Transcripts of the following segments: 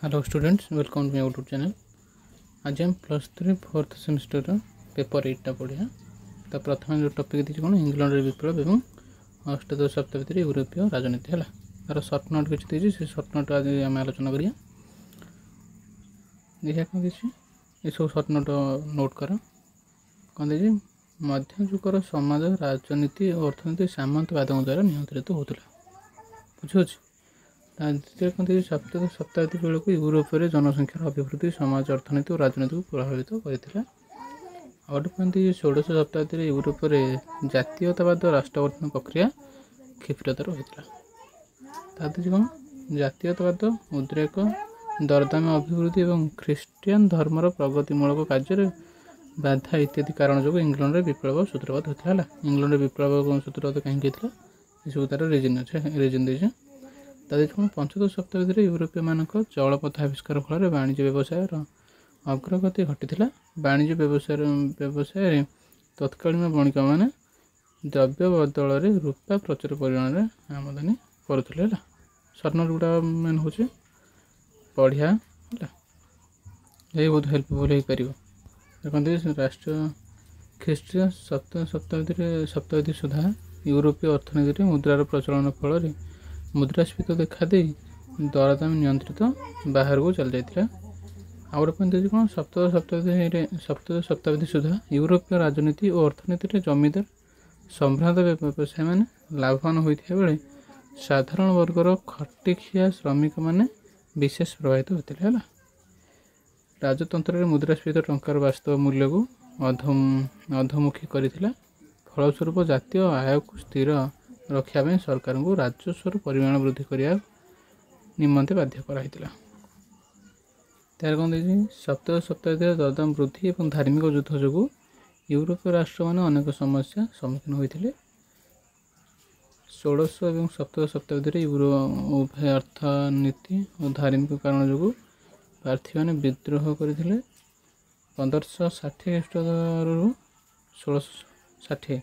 Hello students, welcome to my YouTube channel. आज हम +3 4th semester paper 8 पढ़िया। तो प्रथम जो टॉपिक देखिए कौन इंग्लैंड विप्लव एवं अष्टादश शताब्दी यूरोपीय राजनीति है। तार सर्ट नोट किसी देखिए से सर्ट नोट आज आम आलोचना करिया। देखिए कौन किसी ये सब सर्ट नोट नोट कर कौन देखिए मध्ययुगर समाज राजनीति और अर्थनीति सामंतवाद द्वारा नियंत्रित होता बुझे। द्वितीय कौन देखिए सप्तदश शताब्दी बेलू यूरोप में जनसंख्यार अभिवृद्धि समाज अर्थनीति और राजनीति को प्रभावित करता। और कहते षोड़श शताब्दी यूरोप में जातीयतावाद राष्ट्र गठन प्रक्रिया क्षिप्रतर होता। कौन जातीयतावाद उद्रेक दरदाम अभिवृद्धि और ख्रीष्टियान धर्मर प्रगतिमूलक कार्य बाधा इत्यादि कारण जो इंग्लैंड में विप्लव सूत्रपात होता है। इंग्लैंड विप्लव सूत्रपात कहीं ये सब तार रिजन अच्छे रिजन देखे। कौन पंचदश शताब्दी यूरोपीय मान चौलपथ आविष्कार फल वाणिज्य व्यवसाय अग्रगति घटी। वाणिज्य व्यवसाय तत्कालीन बणिक मैंने द्रव्य बदल रूपा प्रचुर परिमाण में आमदानी करुले। सर्नट गुड़ा मेन हूँ पढ़िया ये बहुत हेल्पफुल हो पार। देखते राष्ट्र ख्रीष्टीय शताब्दी सुधा यूरोपीय अर्थनीति मुद्रार प्रचलन फल मुद्रास्फीति देखा दे दरदाम नियंत्रित बाहर को चल जाता। आउट कौन सप्तदश शताब्दी सुधा यूरोपीय राजनीति और अर्थनीति जमीदार सम्रांत व्यवसाय मैंने लाभवान होता बेले साधारण वर्गर खटिखिया श्रमिक मैंने विशेष प्रभावित होते है। राजतंत्र में मुद्रास्फीति टंकार वास्तव मूल्य को अधोमुखी करथिला। फलस्वरूप जातीय आय को स्थिर रखापी सरकार को राजस्वर परिमाण वृद्धि करने निमंते बाध्य कराइला। तार कौन देखिए सप्तदश शताब्दी दरदाम वृद्धि और धार्मिक युद्ध जो यूरोपीय राष्ट्र मैंने अनेक समस्या सम्मुखीन होते। षोड़श और सप्तदश शताब्दी यूरो उभय अर्थनीति और धार्मिक कारण जो प्रार्थी मैंने विद्रोह करते। 1560 ख्रीष्टाब्द 1660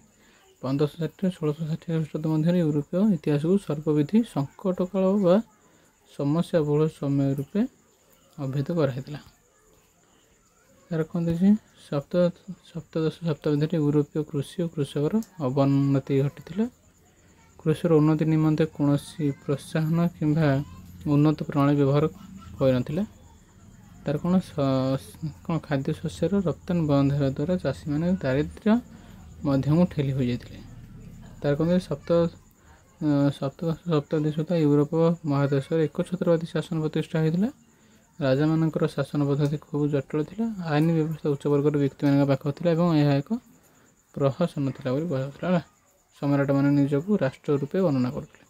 1660 ख्रीष्टाब्द मध्य यूरोपीय इतिहास को सर्वविधि संकट काल व समस्या बहुल समय रूपे अभिहित कराइला। यार कौन देखिए सप्तदश शताब्दी यूरोपीय कृषि और कृषकर अवनति घटी। कृषि उन्नति निमंते कौन प्रोत्साहन कि उन्नत प्रणाली व्यवहार होता। तार कौन खाद्य शस्यर रप्तानी बंद होगा द्वारा चाषी मैंने दारिद्र्य मध्यम ठेली हो जाते। तार कौन सप्तदश शताब्दी सुधा यूरोप महादेश एक छत्रवादी शासन प्रतिष्ठा होता। राजा मानकर शासन पद्धति खूब जटिल था। आईन व्यवस्था उच्च वर्गर व्यक्ति मान पाख था और यह एक प्रहसन था कहला। सम्राट मैंने निजक राष्ट्र रूपे वर्णना करते।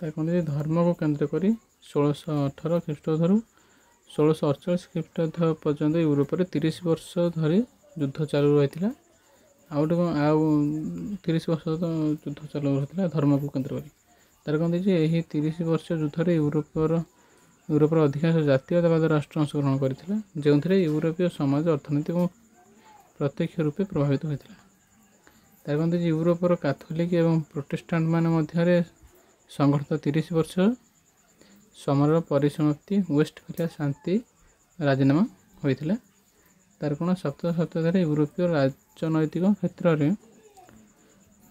कहते धर्म को केन्द्र कर 1618 ख्रीष्टाब्द 1648 ख्रीष्टाब्द पर्यंत यूरोप में 30 वर्ष धरी युद्ध चालू रही। आउट 30 वर्ष युद्ध चालू रही धर्म को केन्द्र कर। तार कौन देखिए यही 30 वर्ष युद्ध यूरोपर अधिकांश जातीयतावाद राष्ट्र अंशग्रहण करते जो यूरोपीय समाज अर्थनीति को प्रत्यक्ष रूपे प्रभावित होता। तार कौन देखिए यूरोपर कैथोलिक और प्रोटेस्टांट मान मध्य संगठित 30 वर्ष समर परिसमाप्ति वेस्टफालिया शांति राजीनामा होता। तार कौन सप्तदश शताब्दी यूरोपीय राजनैतिक क्षेत्र में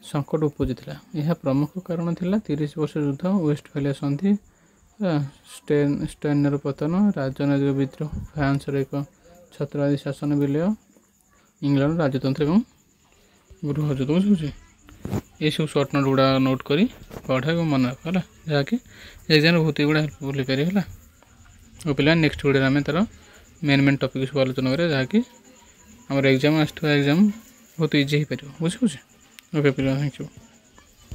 संकट उपजिता। यह प्रमुख कारण था 30 वर्ष युद्ध वेस्टफालिया संधि स्टेनर पतन राजनैतिक विद्रोह फ्रांस एक छत्रवादी शासन विलय इंग्लैंड राजतंत्र और गृह युद्ध बुझे। ये सब सर्ट नोट गुड़ा नोट कर पढ़ा और मन रख है जहाँकि एग्जाम बहुत गुड़ा हेल्पफुल हो पार। पे नेक्स्ट वीडियो आम तार मेन टॉपिक सब आलोचना करें जहाँकि आम एग्जाम आसुवा एग्जाम बहुत इजी हो पार बुझे। ओके पिला थैंक यू।